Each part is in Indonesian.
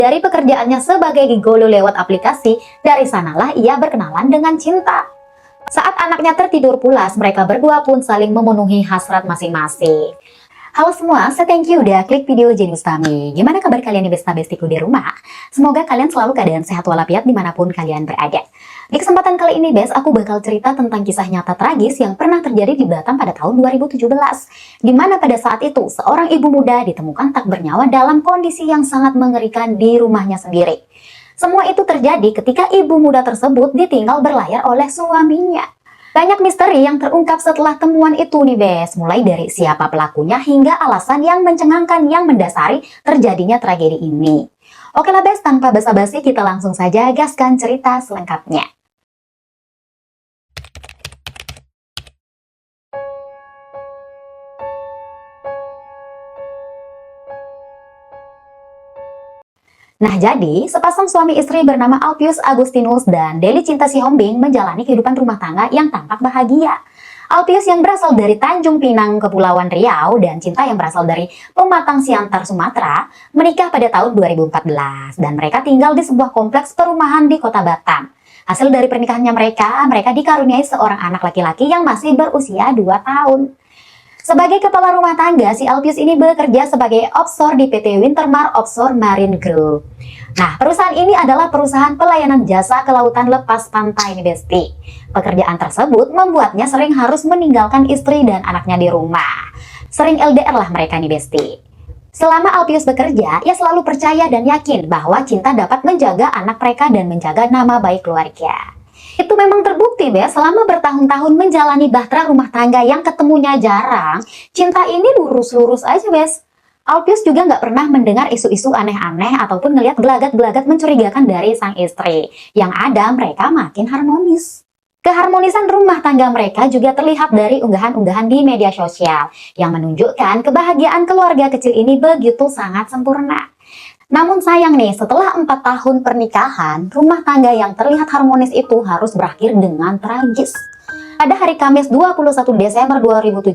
Dari pekerjaannya sebagai gigolo lewat aplikasi, dari sanalah ia berkenalan dengan Cinta. Saat anaknya tertidur pulas, mereka berdua pun saling memenuhi hasrat masing-masing. Halo semua, thank you udah klik video Genius Tami. Gimana kabar kalian nih besta-bestiku di rumah? Semoga kalian selalu keadaan sehat walafiat dimanapun kalian berada. Di kesempatan kali ini, Bes, aku bakal cerita tentang kisah nyata tragis yang pernah terjadi di Batam pada tahun 2017. Di mana pada saat itu, seorang ibu muda ditemukan tak bernyawa dalam kondisi yang sangat mengerikan di rumahnya sendiri. Semua itu terjadi ketika ibu muda tersebut ditinggal berlayar oleh suaminya. Banyak misteri yang terungkap setelah temuan itu nih, Bes. Mulai dari siapa pelakunya hingga alasan yang mencengangkan yang mendasari terjadinya tragedi ini. Oke lah, Bes, tanpa basa-basi kita langsung saja gaskan cerita selengkapnya. Nah, jadi sepasang suami istri bernama Alpius Agustinus dan Deli Cinta Sihombing menjalani kehidupan rumah tangga yang tampak bahagia. Alpius yang berasal dari Tanjung Pinang, Kepulauan Riau, dan Cinta yang berasal dari Pematang Siantar, Sumatera, menikah pada tahun 2014 dan mereka tinggal di sebuah kompleks perumahan di Kota Batam. Hasil dari pernikahannya mereka dikaruniai seorang anak laki-laki yang masih berusia 2 tahun. Sebagai kepala rumah tangga, si Alpius ini bekerja sebagai offshore di PT Wintermar Offshore Marine Group. Nah, perusahaan ini adalah perusahaan pelayanan jasa kelautan lepas pantai nih, Besti. Pekerjaan tersebut membuatnya sering harus meninggalkan istri dan anaknya di rumah. Sering LDR lah mereka nih, Besti. Selama Alpius bekerja, ia selalu percaya dan yakin bahwa Cinta dapat menjaga anak mereka dan menjaga nama baik keluarga. Itu memang terbukti, Bes, selama bertahun-tahun menjalani bahtera rumah tangga yang ketemunya jarang, Cinta ini lurus-lurus aja, Bes. Alpius juga nggak pernah mendengar isu-isu aneh-aneh ataupun ngelihat gelagat-gelagat mencurigakan dari sang istri. Yang ada mereka makin harmonis. Keharmonisan rumah tangga mereka juga terlihat dari unggahan-unggahan di media sosial yang menunjukkan kebahagiaan keluarga kecil ini begitu sangat sempurna. Namun sayang nih, setelah 4 tahun pernikahan, rumah tangga yang terlihat harmonis itu harus berakhir dengan tragis. Pada hari Kamis 21 Desember 2017,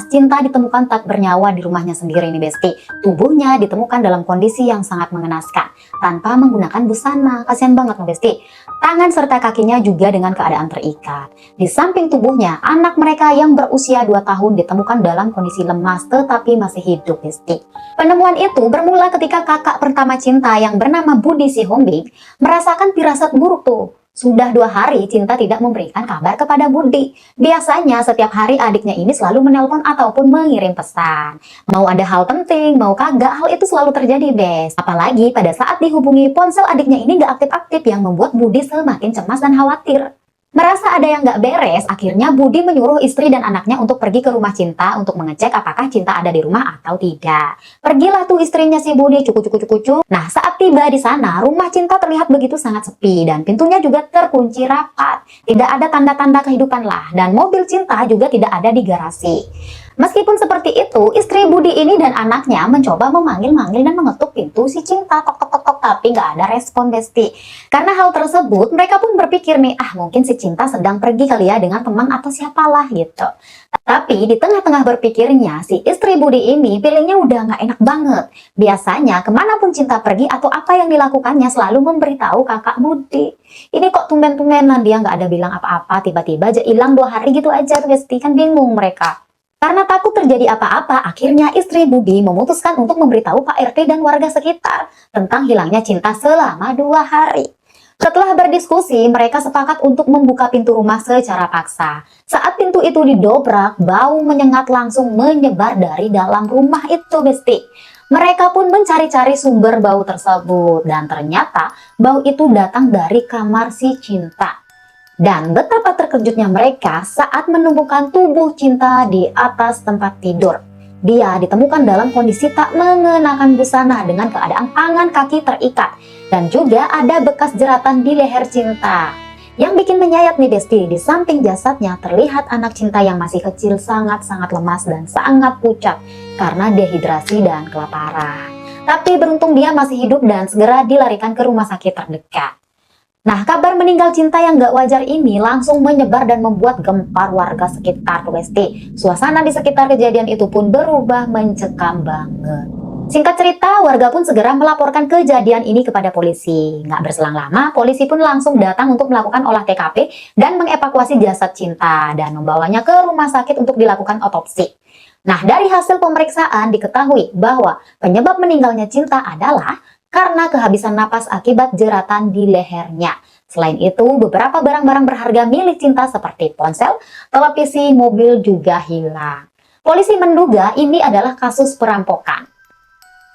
Cinta ditemukan tak bernyawa di rumahnya sendiri nih, Besti. Tubuhnya ditemukan dalam kondisi yang sangat mengenaskan, tanpa menggunakan busana. Kasian banget nih, Besti. Tangan serta kakinya juga dengan keadaan terikat. Di samping tubuhnya, anak mereka yang berusia 2 tahun ditemukan dalam kondisi lemas tetapi masih hidup, Besti. Penemuan itu bermula ketika kakak pertama Cinta yang bernama Budi Sihombing merasakan firasat buruk tuh. Sudah 2 hari Cinta tidak memberikan kabar kepada Budi. Biasanya setiap hari adiknya ini selalu menelpon ataupun mengirim pesan. Mau ada hal penting, mau kagak, hal itu selalu terjadi, Bes. Apalagi pada saat dihubungi, ponsel adiknya ini gak aktif-aktif yang membuat Budi semakin cemas dan khawatir. Merasa ada yang gak beres, akhirnya Budi menyuruh istri dan anaknya untuk pergi ke rumah Cinta untuk mengecek apakah Cinta ada di rumah atau tidak. Pergilah tuh istrinya si Budi cukup. Nah, saat tiba di sana, rumah Cinta terlihat begitu sangat sepi dan pintunya juga terkunci rapat. Tidak ada tanda-tanda kehidupan lah, dan mobil Cinta juga tidak ada di garasi. Meskipun seperti itu, istri Budi ini dan anaknya mencoba memanggil-manggil dan mengetuk pintu si Cinta, tok, tapi nggak ada respon, Besti. Karena hal tersebut, mereka pun berpikir nih, mungkin si Cinta sedang pergi kali ya dengan teman atau siapalah gitu. Tapi di tengah-tengah berpikirnya, si istri Budi ini feelingnya udah nggak enak banget. Biasanya kemanapun Cinta pergi atau apa yang dilakukannya selalu memberitahu kakak Budi. Ini kok tumben-tumbenan dia nggak ada bilang apa-apa, tiba-tiba aja hilang 2 hari gitu aja, Besti. Kan bingung mereka. Karena takut terjadi apa-apa, akhirnya istri Budi memutuskan untuk memberitahu Pak RT dan warga sekitar tentang hilangnya Cinta selama 2 hari. Setelah berdiskusi, mereka sepakat untuk membuka pintu rumah secara paksa. Saat pintu itu didobrak, bau menyengat langsung menyebar dari dalam rumah itu, Besti. Mereka pun mencari-cari sumber bau tersebut, dan ternyata bau itu datang dari kamar si Cinta. Dan betapa terkejutnya mereka saat menemukan tubuh Cinta di atas tempat tidur. Dia ditemukan dalam kondisi tak mengenakan busana dengan keadaan tangan kaki terikat. Dan juga ada bekas jeratan di leher Cinta. Yang bikin menyayat nih, Besti, di samping jasadnya terlihat anak Cinta yang masih kecil sangat-sangat lemas dan sangat pucat karena dehidrasi dan kelaparan. Tapi beruntung dia masih hidup dan segera dilarikan ke rumah sakit terdekat. Nah, kabar meninggal Cinta yang gak wajar ini langsung menyebar dan membuat gempar warga sekitar, Besti. Suasana di sekitar kejadian itu pun berubah mencekam banget. Singkat cerita, warga pun segera melaporkan kejadian ini kepada polisi. Nggak berselang lama, polisi pun langsung datang untuk melakukan olah TKP dan mengevakuasi jasad Cinta dan membawanya ke rumah sakit untuk dilakukan otopsi. Nah, dari hasil pemeriksaan diketahui bahwa penyebab meninggalnya Cinta adalah karena kehabisan napas akibat jeratan di lehernya. Selain itu, beberapa barang-barang berharga milik Cinta seperti ponsel, televisi, mobil juga hilang. Polisi menduga ini adalah kasus perampokan.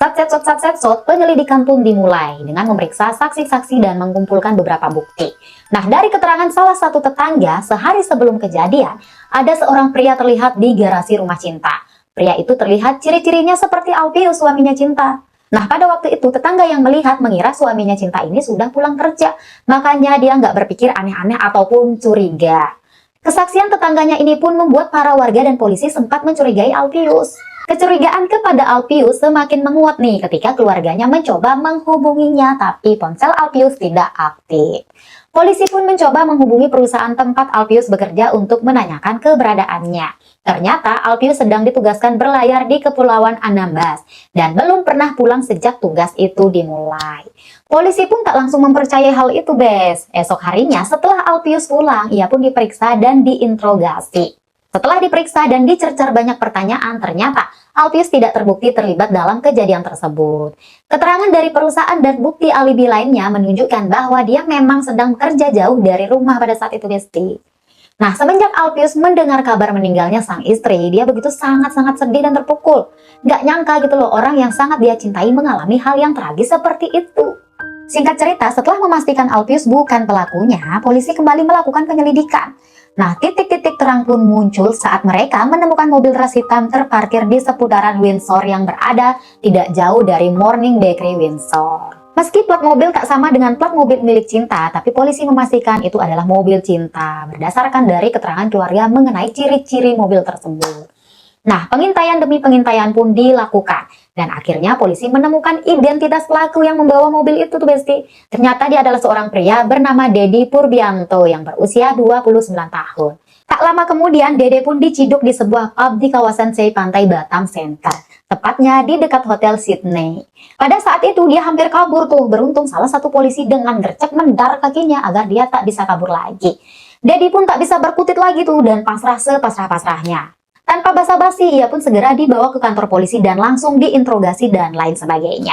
Satsetsot, penyelidikan pun dimulai dengan memeriksa saksi-saksi dan mengumpulkan beberapa bukti. Nah, dari keterangan salah satu tetangga, sehari sebelum kejadian, ada seorang pria terlihat di garasi rumah Cinta. Pria itu terlihat ciri-cirinya seperti Alpius, suaminya Cinta. Nah, pada waktu itu tetangga yang melihat mengira suaminya Cinta ini sudah pulang kerja. Makanya dia nggak berpikir aneh-aneh ataupun curiga. Kesaksian tetangganya ini pun membuat para warga dan polisi sempat mencurigai Alpius. Kecurigaan kepada Alpius semakin menguat nih ketika keluarganya mencoba menghubunginya, tapi ponsel Alpius tidak aktif. Polisi pun mencoba menghubungi perusahaan tempat Alpius bekerja untuk menanyakan keberadaannya. Ternyata Alpius sedang ditugaskan berlayar di Kepulauan Anambas dan belum pernah pulang sejak tugas itu dimulai. Polisi pun tak langsung mempercayai hal itu, Bes. Esok harinya setelah Alpius pulang, ia pun diperiksa dan diinterogasi. Setelah diperiksa dan dicercar banyak pertanyaan, ternyata Alpius tidak terbukti terlibat dalam kejadian tersebut. Keterangan dari perusahaan dan bukti alibi lainnya menunjukkan bahwa dia memang sedang bekerja jauh dari rumah pada saat itu, Besti. Nah, semenjak Alpius mendengar kabar meninggalnya sang istri, dia begitu sangat-sangat sedih dan terpukul. Nggak nyangka gitu loh, orang yang sangat dia cintai mengalami hal yang tragis seperti itu. Singkat cerita, setelah memastikan Alpius bukan pelakunya, polisi kembali melakukan penyelidikan. Nah, titik-titik terang pun muncul saat mereka menemukan mobil ras hitam terparkir di seputaran Windsor yang berada tidak jauh dari Morning Bakery Windsor. Meski plat mobil tak sama dengan plat mobil milik Cinta, tapi polisi memastikan itu adalah mobil Cinta berdasarkan dari keterangan keluarga mengenai ciri-ciri mobil tersebut. Nah, pengintaian demi pengintaian pun dilakukan. Dan akhirnya polisi menemukan identitas pelaku yang membawa mobil itu tuh, Besti. Ternyata dia adalah seorang pria bernama Dedi Purbianto yang berusia 29 tahun. Tak lama kemudian, Dede pun diciduk di sebuah pub di kawasan Sei Pantai Batam Center. Tepatnya di dekat Hotel Sydney. Pada saat itu dia hampir kabur tuh. Beruntung salah satu polisi dengan gercep mendar kakinya agar dia tak bisa kabur lagi. Dedi pun tak bisa berkutit lagi tuh dan pasrah sepasrah-pasrahnya. Tanpa basa-basi, ia pun segera dibawa ke kantor polisi dan langsung diinterogasi dan lain sebagainya.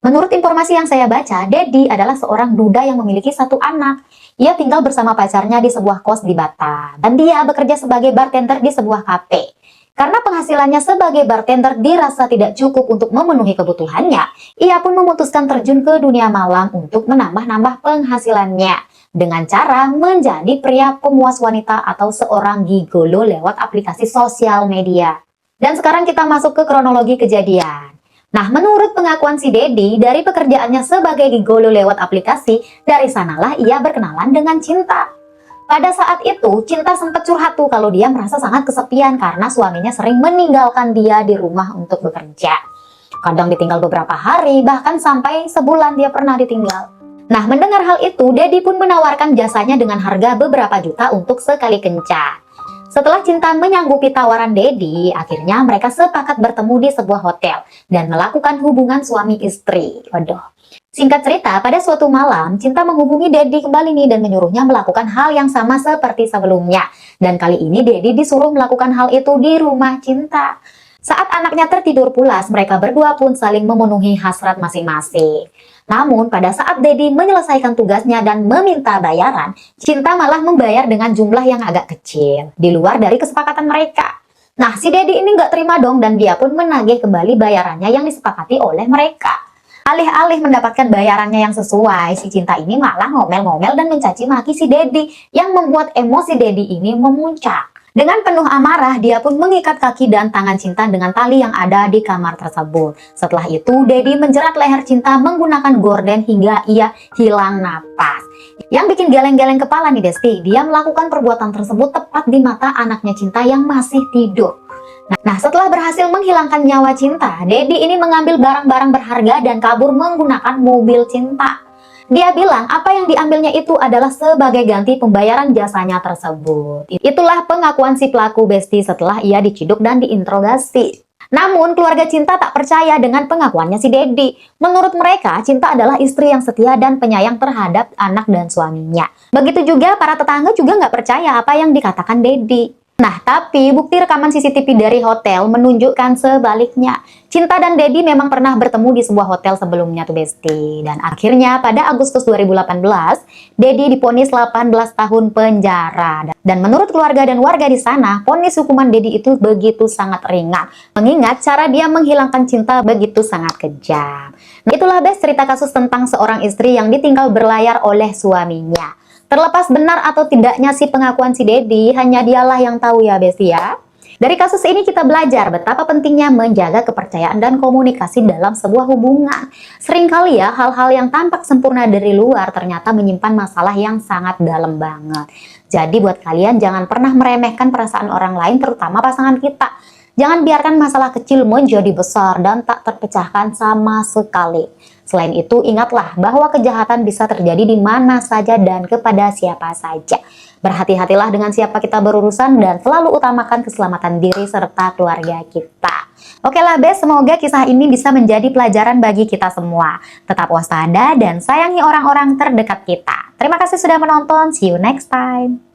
Menurut informasi yang saya baca, Dedi adalah seorang duda yang memiliki satu anak. Ia tinggal bersama pacarnya di sebuah kos di Batam. Dan dia bekerja sebagai bartender di sebuah kafe. Karena penghasilannya sebagai bartender dirasa tidak cukup untuk memenuhi kebutuhannya, ia pun memutuskan terjun ke dunia malam untuk menambah-nambah penghasilannya. Dengan cara menjadi pria pemuas wanita atau seorang gigolo lewat aplikasi sosial media. Dan sekarang kita masuk ke kronologi kejadian. Nah, menurut pengakuan si Dedi, dari pekerjaannya sebagai gigolo lewat aplikasi, dari sanalah ia berkenalan dengan Cinta. Pada saat itu, Cinta sempat curhat tuh kalau dia merasa sangat kesepian karena suaminya sering meninggalkan dia di rumah untuk bekerja. Kadang ditinggal beberapa hari, bahkan sampai sebulan dia pernah ditinggal. Nah, mendengar hal itu, Dedi pun menawarkan jasanya dengan harga beberapa juta untuk sekali kencan. Setelah Cinta menyanggupi tawaran Dedi, akhirnya mereka sepakat bertemu di sebuah hotel dan melakukan hubungan suami istri. Waduh. Singkat cerita, pada suatu malam, Cinta menghubungi Dedi kembali nih dan menyuruhnya melakukan hal yang sama seperti sebelumnya. Dan kali ini Dedi disuruh melakukan hal itu di rumah Cinta. Saat anaknya tertidur pulas, mereka berdua pun saling memenuhi hasrat masing-masing. Namun, pada saat Dedi menyelesaikan tugasnya dan meminta bayaran, Cinta malah membayar dengan jumlah yang agak kecil, di luar dari kesepakatan mereka. Nah, si Dedi ini nggak terima dong dan dia pun menagih kembali bayarannya yang disepakati oleh mereka. Alih-alih mendapatkan bayarannya yang sesuai, si Cinta ini malah ngomel-ngomel dan mencaci maki si Dedi, yang membuat emosi Dedi ini memuncak. Dengan penuh amarah, dia pun mengikat kaki dan tangan Cinta dengan tali yang ada di kamar tersebut. Setelah itu, Dedi menjerat leher Cinta menggunakan gorden hingga ia hilang napas. Yang bikin geleng-geleng kepala nih Besti, dia melakukan perbuatan tersebut tepat di mata anaknya Cinta yang masih tidur. Nah, setelah berhasil menghilangkan nyawa Cinta, Dedi ini mengambil barang-barang berharga dan kabur menggunakan mobil Cinta. Dia bilang apa yang diambilnya itu adalah sebagai ganti pembayaran jasanya tersebut. Itulah pengakuan si pelaku Besti setelah ia diciduk dan diinterogasi. Namun, keluarga Cinta tak percaya dengan pengakuannya si Dedi. Menurut mereka, Cinta adalah istri yang setia dan penyayang terhadap anak dan suaminya. Begitu juga para tetangga juga nggak percaya apa yang dikatakan Dedi. Nah, tapi bukti rekaman CCTV dari hotel menunjukkan sebaliknya. Cinta dan Dedi memang pernah bertemu di sebuah hotel sebelumnya tuh Besti. Dan akhirnya pada Agustus 2018, Dedi divonis 18 tahun penjara. Dan menurut keluarga dan warga di sana, vonis hukuman Dedi itu begitu sangat ringan. Mengingat cara dia menghilangkan Cinta begitu sangat kejam. Nah, itulah Bes cerita kasus tentang seorang istri yang ditinggal berlayar oleh suaminya. Terlepas benar atau tidaknya si pengakuan si Dedi, hanya dialah yang tahu ya Besti ya. Dari kasus ini kita belajar betapa pentingnya menjaga kepercayaan dan komunikasi dalam sebuah hubungan. Seringkali ya hal-hal yang tampak sempurna dari luar ternyata menyimpan masalah yang sangat dalam banget. Jadi buat kalian jangan pernah meremehkan perasaan orang lain terutama pasangan kita. Jangan biarkan masalah kecil menjadi besar dan tak terpecahkan sama sekali. Selain itu, ingatlah bahwa kejahatan bisa terjadi di mana saja dan kepada siapa saja. Berhati-hatilah dengan siapa kita berurusan dan selalu utamakan keselamatan diri serta keluarga kita. Oke lah Bes, semoga kisah ini bisa menjadi pelajaran bagi kita semua. Tetap waspada dan sayangi orang-orang terdekat kita. Terima kasih sudah menonton, see you next time.